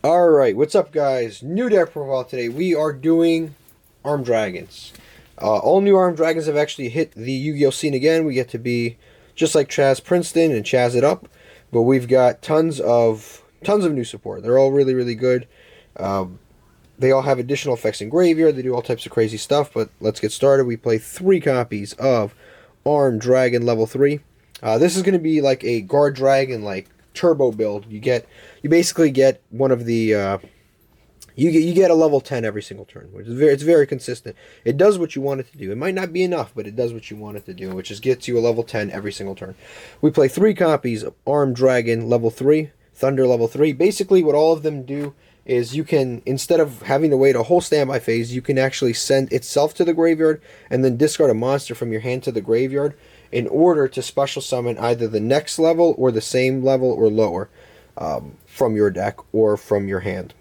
Alright, what's up guys? New deck profile today. We are doing Armed Dragons. All new Armed Dragons have actually hit the Yu-Gi-Oh scene again. We get to be just like chazz Princeton and chazz it up. But we've got tons of new support. They're all really good. They all have additional effects in graveyard. They do all types of crazy stuff. But let's get started. We play 3 copies of Armed Dragon level 3. This is going to be like a Guard Dragon like turbo build. You basically get one of the you get a level 10 every single turn, which is it's very consistent. It does what you want it to do. It might not be enough, but it does what you want it to do, which is gets you a level 10 every single turn. We play 3 copies of Armed Dragon level 3, Thunder level 3. Basically what all of them do is you can, instead of having to wait a whole standby phase, you can actually send itself to the graveyard and then discard a monster from your hand to the graveyard in order to special summon either the next level or the same level or lower from your deck or from your hand.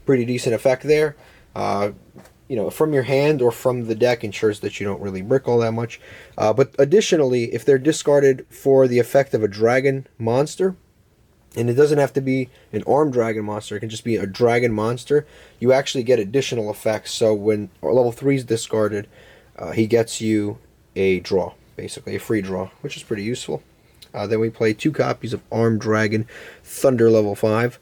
Pretty decent effect there. From your hand or from the deck ensures that you don't really brick all that much. But additionally, if they're discarded for the effect of a dragon monster, and it doesn't have to be an armed dragon monster, it can just be a dragon monster, you actually get additional effects. So when level 3 is discarded, he gets you a draw, basically a free draw, which is pretty useful. Then we play 2 copies of Armed Dragon Thunder level 5.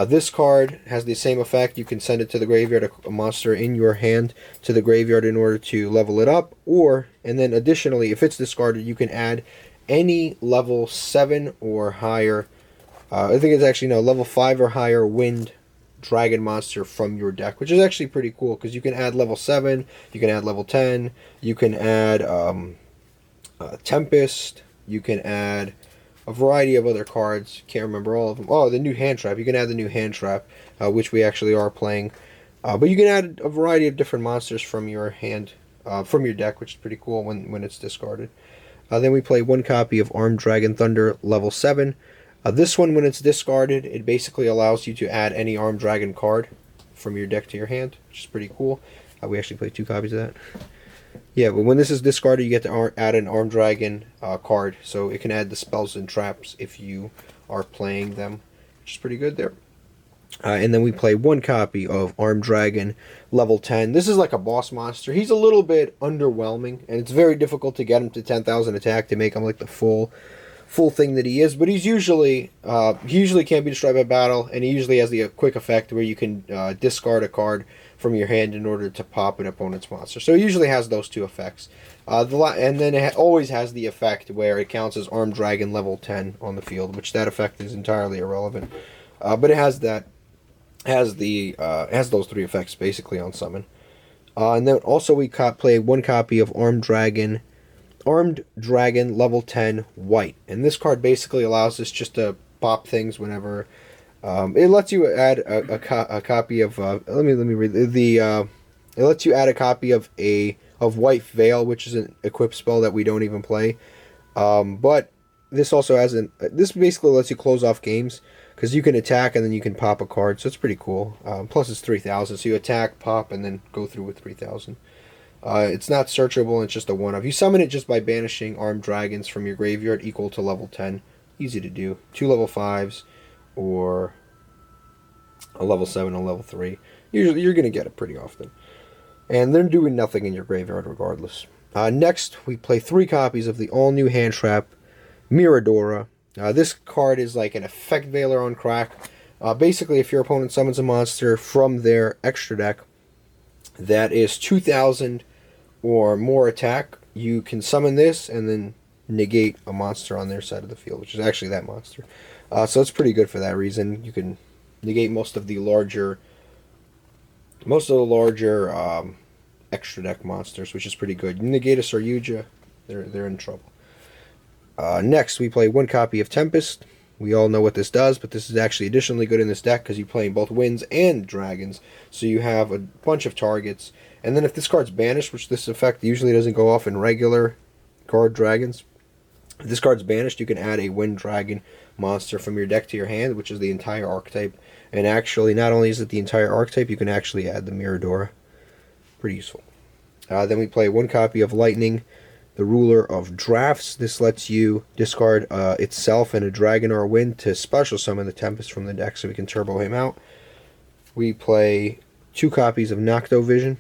This card has the same effect. You can send it to the graveyard, a monster in your hand to the graveyard in order to level it up. And then additionally, if it's discarded, you can add any level 7 or higher, I think it's actually, no, level 5 or higher wind dragon monster from your deck, which is actually pretty cool because you can add level 7, you can add level 10, you can add Tempest, you can add a variety of other cards. Can't remember all of them. Oh, the new hand trap. You can add the new hand trap, which we actually are playing. But you can add a variety of different monsters from your hand, from your deck, which is pretty cool when it's discarded. Then we play 1 copy of Armed Dragon Thunder level 7. This one, when it's discarded, it basically allows you to add any Armed Dragon card from your deck to your hand, which is pretty cool. We actually play 2 copies of that. Yeah, but when this is discarded, you get to add an Armed Dragon card, so it can add the spells and traps if you are playing them, which is pretty good there. And then we play 1 copy of Armed Dragon level 10. This is like a boss monster. He's a little bit underwhelming, and it's very difficult to get him to 10,000 attack to make him like the full thing that he is. But he usually can't be destroyed by battle, and he usually has the quick effect where you can discard a card from your hand in order to pop an opponent's monster. So it usually has those 2 effects. And then it always has the effect where it counts as Armed Dragon level 10 on the field, which that effect is entirely irrelevant. But it has those 3 effects basically on summon. And then also we play 1 copy of Armed Dragon level 10 white. And this card basically allows us just to pop things whenever. It lets you add a copy of. Let me read the. It lets you add a copy of White Veil, which is an equip spell that we don't even play. But this also has this basically lets you close off games because you can attack and then you can pop a card, so it's pretty cool. Plus it's 3,000, so you attack, pop, and then go through with 3,000. It's not searchable. It's just a one-off. You summon it just by banishing Armed Dragons from your graveyard equal to level 10. Easy to do. 2 level 5s. Or a level 7 and a level 3. Usually you're going to get it pretty often. And they're doing nothing in your graveyard regardless. Next, we play 3 copies of the all-new hand trap, Miradora. This card is like an effect veiler on crack. Basically, if your opponent summons a monster from their extra deck that is 2,000 or more attack, you can summon this and then negate a monster on their side of the field, which is actually that monster. So it's pretty good for that reason. You can negate most of the larger extra deck monsters, which is pretty good. You negate a Saryuja, they're in trouble. Next, we play 1 copy of Tempest. We all know what this does, but this is actually additionally good in this deck because you're playing both winds and dragons, so you have a bunch of targets. And then if this card's banished, which this effect usually doesn't go off in regular guard dragons, if this card's banished, you can add a wind dragon monster from your deck to your hand, which is the entire archetype. And actually, not only is it the entire archetype, you can actually add the Miradora. Pretty useful. Then we play 1 copy of Lightning, the ruler of drafts. This lets you discard itself and a dragon or a wind to special summon the Tempest from the deck so we can turbo him out. We play 2 copies of Nocto Vision.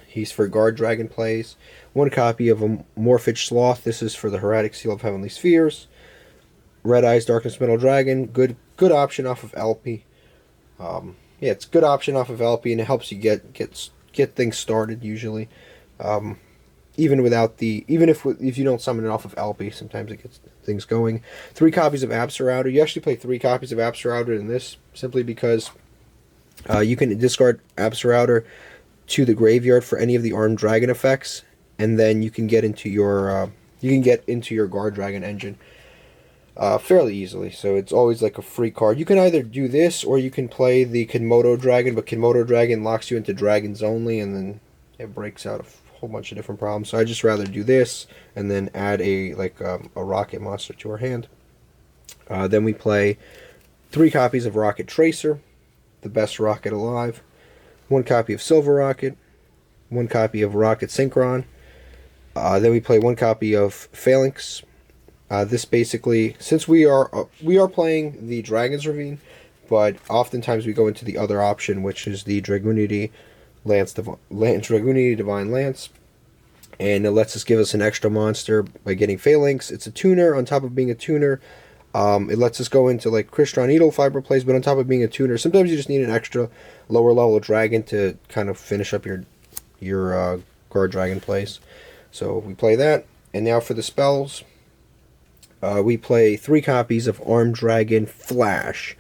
He's for guard dragon plays. 1 copy of a Morphage Sloth. This is for the Hieratic Seal of Heavenly Spheres. Red Eyes Darkness Metal Dragon. Good option off of LP. Yeah, it's a good option off of LP, and it helps you get things started usually. Even if you don't summon it off of LP, sometimes it gets things going. 3 copies of Absurrouter. You actually play 3 copies of Absurrouter in this simply because you can discard Absurrouter to the graveyard for any of the armed dragon effects, and then you can get into your guard dragon engine fairly easily. So it's always like a free card. You can either do this or you can play the Kinmodo Dragon, but Kinmodo Dragon locks you into dragons only, and then it breaks out a whole bunch of different problems. So I just rather do this and then add a Rokket monster to our hand. Then we play 3 copies of Rokket Tracer, the best Rokket alive. 1 copy of Silver Rokket. 1 copy of Rokket Synchron. Then we play 1 copy of Phalanx. This basically, since we are playing the Dragon's Ravine, but oftentimes we go into the other option, which is the Dragoonity Divine Lance, and it lets us give us an extra monster by getting Phalanx. It's a tuner on top of being a tuner. It lets us go into like Crystron Needle Fiber plays, but on top of being a tuner, sometimes you just need an extra lower level dragon to kind of finish up your guard dragon plays. So we play that, and now for the spells. We play 3 copies of Armed Dragon Flash.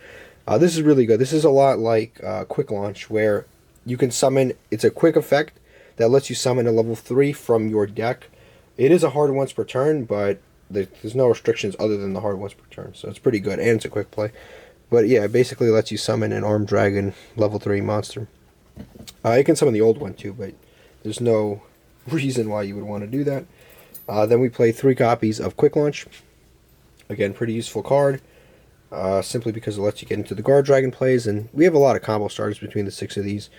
This is really good. This is a lot like Quick Launch, where you can summon. It's a quick effect that lets you summon a level 3 from your deck. It is a hard once per turn, but there's no restrictions other than the hard once per turn. So it's pretty good, and it's a quick play. But yeah, it basically lets you summon an Armed Dragon level 3 monster. You can summon the old one too, but there's no reason why you would want to do that. Then we play 3 copies of Quick Launch. Again, pretty useful card, simply because it lets you get into the guard dragon plays, and we have a lot of combo starters between the 6 of these.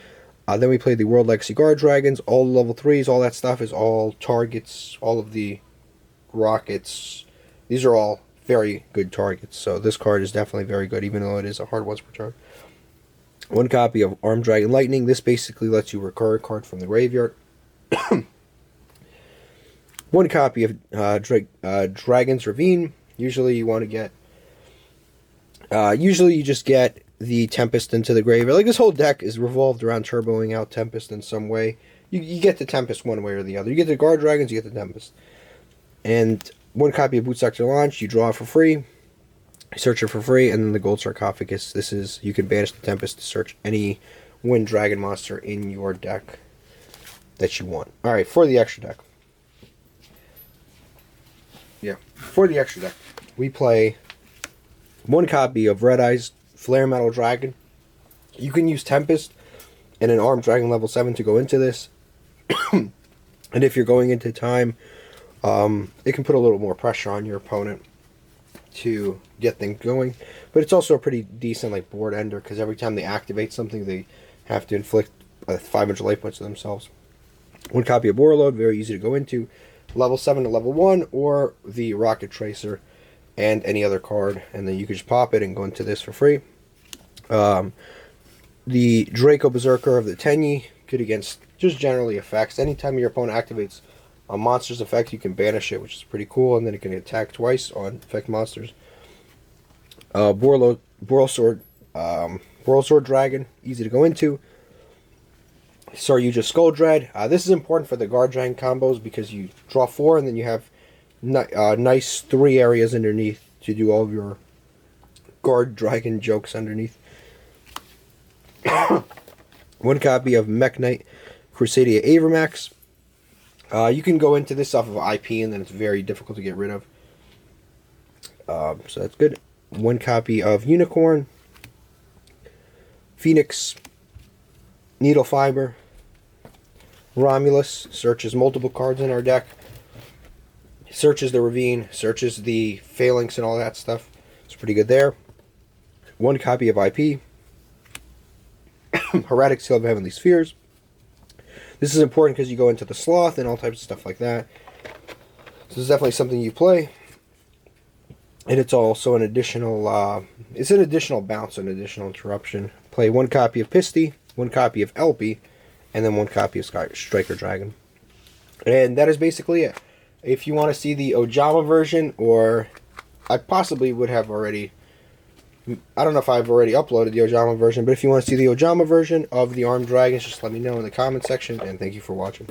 Then we play the World Legacy Guard Dragons, all level 3s, all that stuff is all targets, all of the rockets. These are all very good targets, so this card is definitely very good, even though it is a hard once per turn. 1 copy of Armed Dragon Lightning. This basically lets you recur a card from the graveyard. 1 copy of Dragon's Ravine. Usually you want to get... usually you just get the Tempest into the graveyard. Like, this whole deck is revolved around turboing out Tempest in some way. You get the Tempest one way or the other. You get the Guard Dragons, you get the Tempest. And 1 copy of Boot Sector Launch, you draw it for free. Search it for free, and then the Gold Sarcophagus. This is... You can banish the Tempest to search any Wind Dragon monster in your deck that you want. Alright, for the extra deck. Yeah, for the extra deck, we play 1 copy of Red Eyes Flare Metal Dragon. You can use Tempest and an Armed Dragon level 7 to go into this. And if you're going into time, it can put a little more pressure on your opponent to get things going. But it's also a pretty decent like board ender, because every time they activate something, they have to inflict 500 life points to themselves. 1 copy of Warlord, very easy to go into. Level 7 to level 1, or the Rokket Tracer and any other card, and then you can just pop it and go into this for free. The Draco Berserker of the Tenyi, good against just generally effects. Anytime your opponent activates a monster's effect, you can banish it, which is pretty cool, and then it can attack twice on effect monsters. Boral Sword Dragon, easy to go into. Saryuja Skull Dread. This is important for the Guard Dragon combos because you draw 4 and then you have nice 3 areas underneath to do all of your Guard Dragon jokes underneath. 1 copy of Mech Knight Crusadia Avermax. You can go into this off of IP, and then it's very difficult to get rid of. So that's good. 1 copy of Unicorn. Phoenix. Needle Fiber. Romulus searches multiple cards in our deck. Searches the Ravine, searches the Phalanx and all that stuff. It's pretty good there. 1 copy of IP. Hieratic Seal of Heavenly Spheres. This is important because you go into the Sloth and all types of stuff like that. So this is definitely something you play. And it's also an additional, it's an additional bounce, an additional interruption. play 1 copy of Pisty, 1 copy of Elpy, and then 1 copy of Striker Dragon. And that is basically it. If you want to see the Ojama version, or I possibly would have already, I don't know if I've already uploaded the Ojama version, but if you want to see the Ojama version of the Armed Dragons, just let me know in the comment section, and thank you for watching.